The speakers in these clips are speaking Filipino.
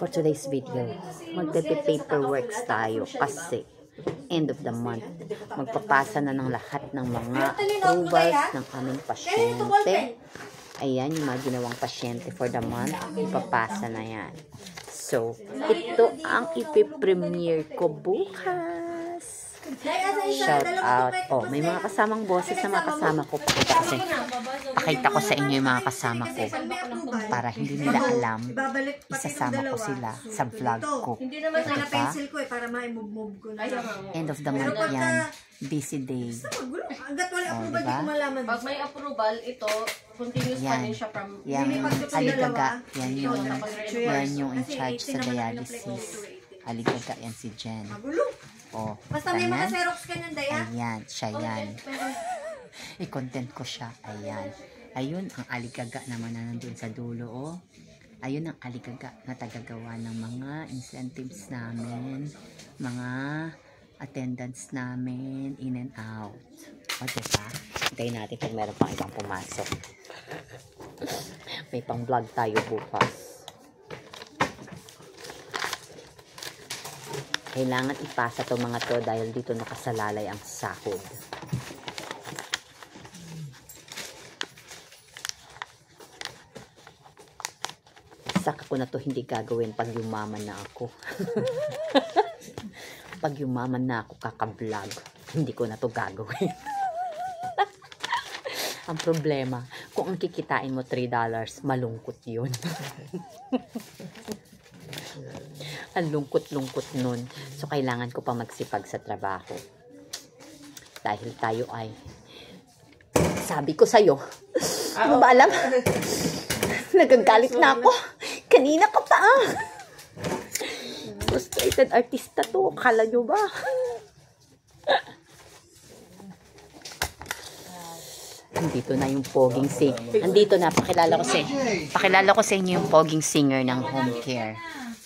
For today's video, magpe-paperworks tayo kasi end of the month. Magpapasa na ng lahat ng mga approvals ng aming pasyente. Ayan, yung mga ginawang pasyente for the month. Ipapasa na yan. So, ito ang ipipremiere ko bukas. Shout out. Oh, may mga kasamang boses na mga kasama ko. Pakita ko sa inyo yung mga kasama ko. Para hindi nila alam, isasama ko sila sa vlog ko. Hindi naman sana pencil ko para ma-move ko na. End of the month yan. Busy day. Hanggat wala approval, di ko malaman. Pag may approval, ito, continuous pa rin siya from... Yan, aligaga. Yan yung in charge sa dialysis. Aligaga yan si Jen. Oh, basta may mga Xerox ka nyan, Daya. Ayan, siya yan. I-content ko siya. Ayan. Ayun, ang aligaga naman na nandun sa dulo, oh. Ayun ang aligaga na tagagawa ng mga incentives namin, mga attendance namin, in and out. O, diba? Hintayin natin kung meron pang ibang pumasok. May pang vlog tayo bukas. Kailangan ipasa to mga to dahil dito nakasalalay ang sahod. Saka ko na to hindi gagawin pag yumaman na ako. Pag yumaman na ako kaka-vlog, hindi ko na to gagawin. Ang problema, kung ang kikitain mo $3, malungkot yun. Ang lungkot-lungkot nun. So, kailangan ko pa magsipag sa trabaho. Dahil tayo ay, sabi ko sa'yo, ano ba alam? Nagagalit na ako. Kanina ka pa ah. Frustrated artista to. Kala nyo ba? Andito na yung poging singer. Andito na, pakilala ko sa inyo yung poging singer ng home care.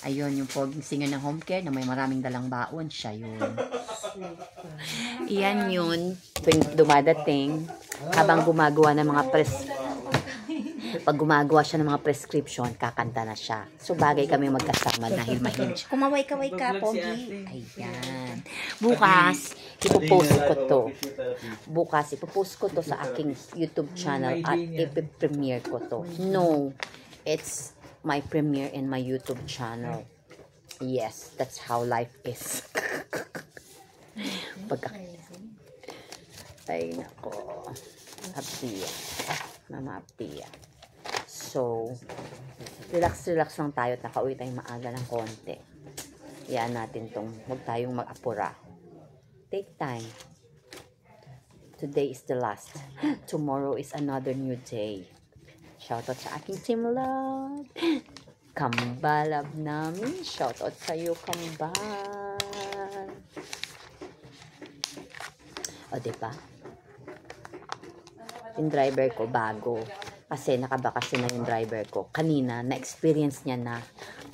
Ayun, yung poging singer ng home care na may maraming dalang baon. Siya yun. Iyan yun. Dumadating habang gumagawa ng mga pag gumagawa siya ng mga prescription, kakanta na siya. So, bagay kami magkasama dahil mahilig siya. Kumaway-kaway ka, Pogi. Ayan. Bukas, ipopost ko to. Bukas, ipopost ko to sa aking YouTube channel at ipipremiere ko to. No, it's my premiere in my YouTube channel. Yes, that's how life is. Ay, nako. Apia. Mama Apia. So, relax lang tayo at nakauwi tayong maaga ng konti. Iyan natin tong, huwag tayong mag-apura. Take time. Today is the last. Tomorrow is another new day. Shoutout sa aking team love. Kambalab namin. Shoutout sa iyo, Kambal. O, diba? Yung driver ko, bago. Kasi nakabakasyon na yung driver ko. Kanina, na-experience niya na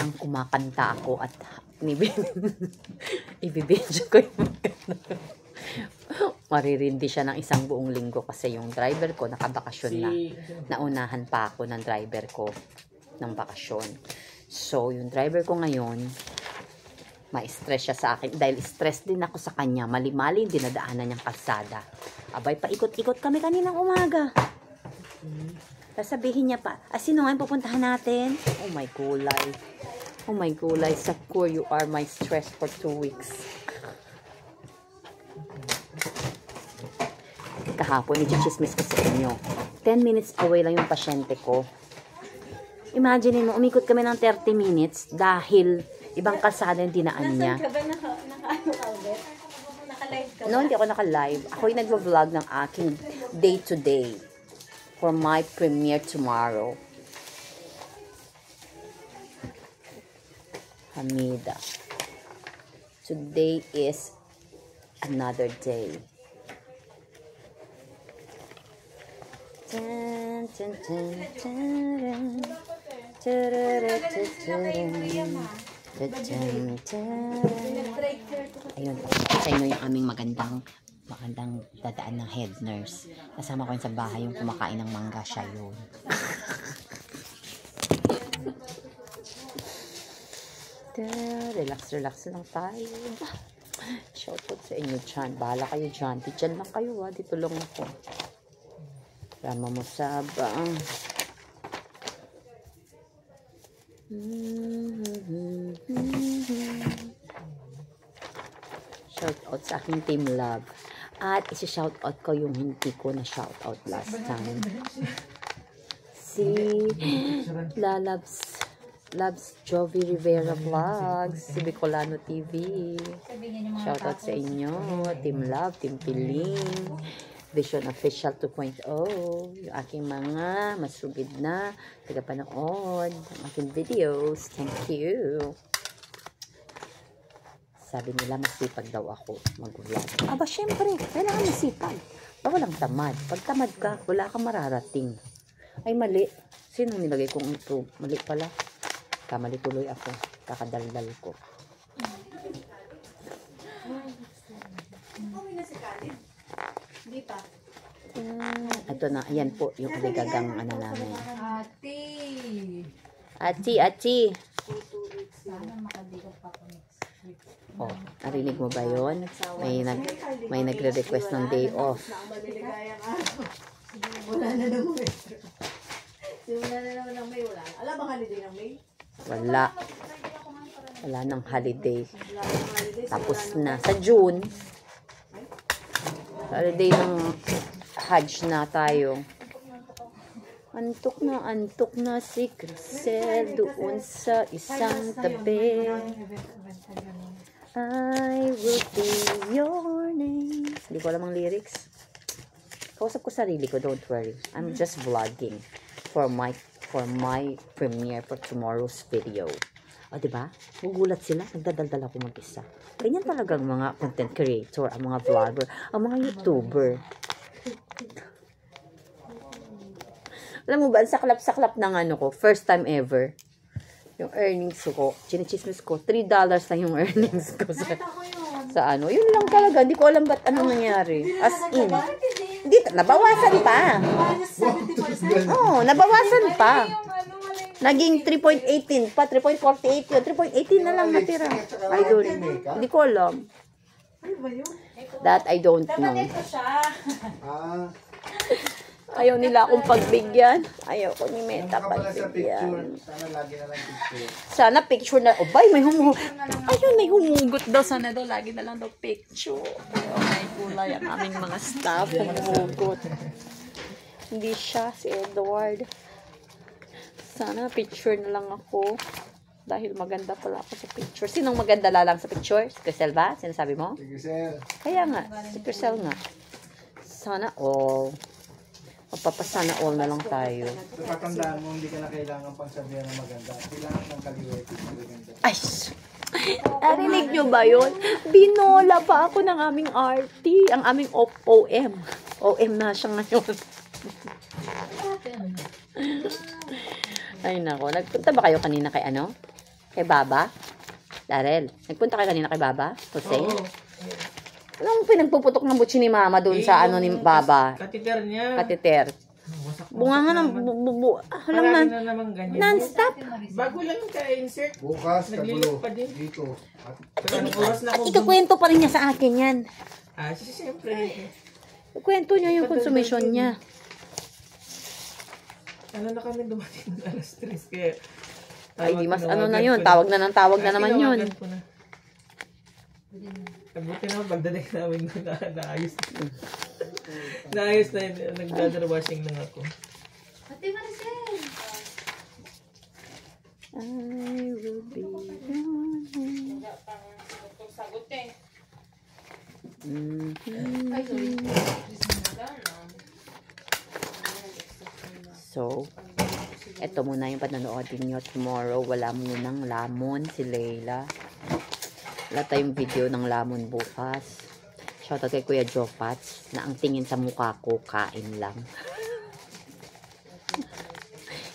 ang kumakanta ako at ibibidyo ko yung maririndi siya ng isang buong linggo kasi yung driver ko nakabakasyon na. Naunahan pa ako ng driver ko ng bakasyon. So, yung driver ko ngayon, ma-stress siya sa akin. Dahil stress din ako sa kanya. Mali-mali yung dinadaanan niyang kalsada. Abay, paikot-ikot kami kaninang umaga. Sasabihin niya pa, sino nga yung pupuntahan natin? Oh my gulay. Oh my gulay. Sakur, you are my stress for 2 weeks. Kahapon, i-chismis ko sa inyo. 10 minutes away lang yung pasyente ko. Imagine mo, umikot kami ng 30 minutes dahil ibang kalsada yung dinaan niya. Nasaan ka ba? Naka-ano ka ulit? Naka-live ka ba? No, hindi ako naka-live. Ako yung nagvo-vlog ng aking day-to-day for my premiere tomorrow. Hamida. Today is another day. Dun, dun, dun, dun, ayun, sa inyo yung aming magandang dadaan ng head nurse. Kasama ko yun sa bahay yung kumakain ng mangga, siya yun. Relax, relax lang tayo. Shoutout sa inyo dyan. Bahala kayo dyan. Dyan lang kayo ha. Dito lang ako. Rama mo sabang. Shoutout sa aking Team Love. At isi-shoutout ko yung hindi ko na shoutout last time. Si Loves Jovi Rivera Vlogs, si Bicolano TV. Shoutout sa inyo, Team Love, Team Piling, Vision Official 2.0, yung aking mga masugid na tagapanood ng aking videos. Thank you. Sabi nila masipag daw ako mag-vlog. Aba, syempre, kailangan masipag. Walang tamad. Pag tamad ka, wala kang mararating. Ay, mali. Sino nilagay kong ito? Mali pala. Kamali tuloy ako. Kakadaldal ko. Hindi pa. Ito na. Ayan po yung aligagang ano namin. Ate. Ati. Oh, narinig mo ba yun? May nagre-request ng day off. Maligayang araw. Wala na naman. Simula na naman ng May. Wala. Alam ba holiday ng May? Wala. Wala ng holiday. Wala ng holiday. Tapos na. Sa June, holiday ng Hajj na tayo. Antok na si Crisel doon sa isang tabi. I will be your name. Hindi ko alam ang lyrics. Kausap ko sarili ko, don't worry. I'm just vlogging for my premiere for tomorrow's video. O, diba? Gugulat sila. Nagdadaldal ako mag-isa. Ganyan talagang mga content creator, ang mga vlogger, ang mga YouTuber. Alam mo ba, saklap-saklap ng ano ko, first time ever. Yung earnings ko, chinichismis ko, $3 lang yung earnings ko sa ano. Yun lang talaga. Hindi ko alam ba't ano nangyari. As in. Hindi, nabawasan pa. Oo, nabawasan pa. Naging 3.18 pa, 3.48 yun. 3.18 na lang natira. I don't know. Hindi ko alam. That I don't know. Ayaw nila akong pagbigyan. Ayaw ko ni Meta pagbigyan. Sana lagi na lang picture. Sana picture na. Oh, bay, may humugot. Ayun, may humugot daw. Sana daw, lagi na lang daw picture. Oh, may kulay ang aming mga staff. Humugot. Hindi siya, si Edward. Sana picture na lang ako. Dahil maganda pala ako sa picture. Sinong maganda lalang sa picture? Si Crisel ba? Sinasabi mo? Si Crisel. Kaya nga, si Crisel nga. Sana all. Magpapasana all na lang tayo. So, tatandaan mo, hindi ka na kailangan pang sabihan ng maganda. Kailangan ng kaliwete ng maganda. Ay! Narinig nyo ba yun? Binola pa ako ng aming RT. Ang aming OM. OM na siya ngayon. Ay nako. Nagpunta ba kayo kanina kay ano? Kay Baba? Darrell, nagpunta kayo kanina kay Baba? Jose? Oo. Anong pinagpuputok ng butsi ni Mama doon sa ano ni Baba? Katiter niya. Katiter. Bunga nga ng Marami na naman ganyan. non-stop. Bago lang ka-insert. Bukas, Naglilip kagulo. pa din. Dito. Pero anong oras na ako? Ikakwento pa rin niya sa akin yan. Siyempre. Ikwento niya yung consumption niya. Ano na kami dumating alas 3. Kaya, Ay, di mas ano na yun. Tawag na ng tawag na naman yun. Buti naman pagdating namin naayos. Naayos na yun. Nag-bladder washing lang ako. Ate Maricel! I will be So, eto muna yung panonoodin nyo tomorrow. Wala munang lamon si Leila. Wala tayong video ng lamon bukas. Shoutout kay Kuya Joe Pats na ang tingin sa mukha ko, kain lang.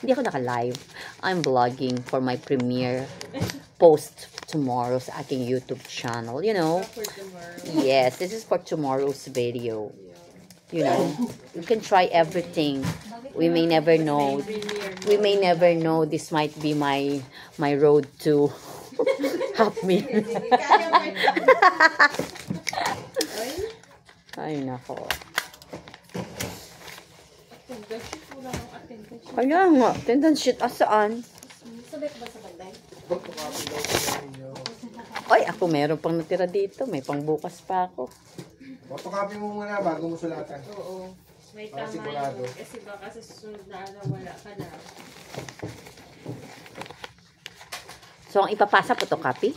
Hindi ako naka-live. I'm vlogging for my premiere post tomorrow sa aking YouTube channel. You know? Yes, this is for tomorrow's video. You know, you can try everything. We may never know. We may never know. This might be my road to Half meal. Kaya mo ito. Ay, nako. Attendance. Kaya nga, attendance sheet asaan? Sabay ko ba sa banday? Photocopy daw sila ninyo. Ay, ako meron pang natira dito. May pangbukas pa ako. Photocopy mo muna bago mo sulatan. Oo. May Para tama sigurado. yun. Kasi baka sa susunod na araw wala ka na. So, ang ipapasa, photocopy?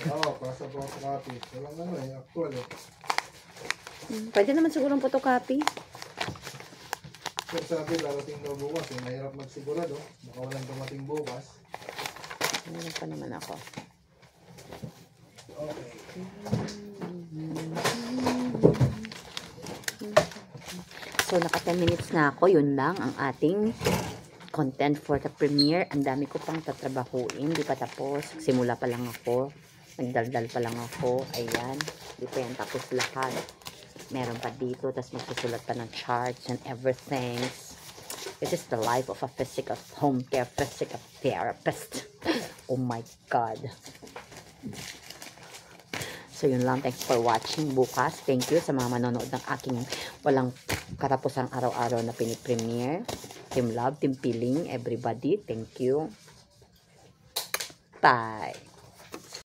Oo, pasa photocopy. Walang ano eh, actual eh. Pwede naman siguro ang photocopy. Kung sabi, darating daw bukas eh. Mahirap magsigurado. Baka walang dumating bukas. Meron pa naman ako. Okay. So, naka 10 minutes na ako. Yun lang ang ating content for the premiere. Ang dami ko pang tatrabahuin. Di pa tapos. Simula pa lang ako. Nagdaldal pa lang ako. Ayan. Di pa yan tapos lahat. Meron pa dito. Tapos magsusulat pa ng charts and everything. It is the life of a physical home care physical therapist. Oh my God. So, yun lang. Thanks for watching. Bukas, thank you sa mga manonood ng aking walang katapusang araw-araw na pinipremiere. Team Love, Team Piling, everybody. Thank you. Bye.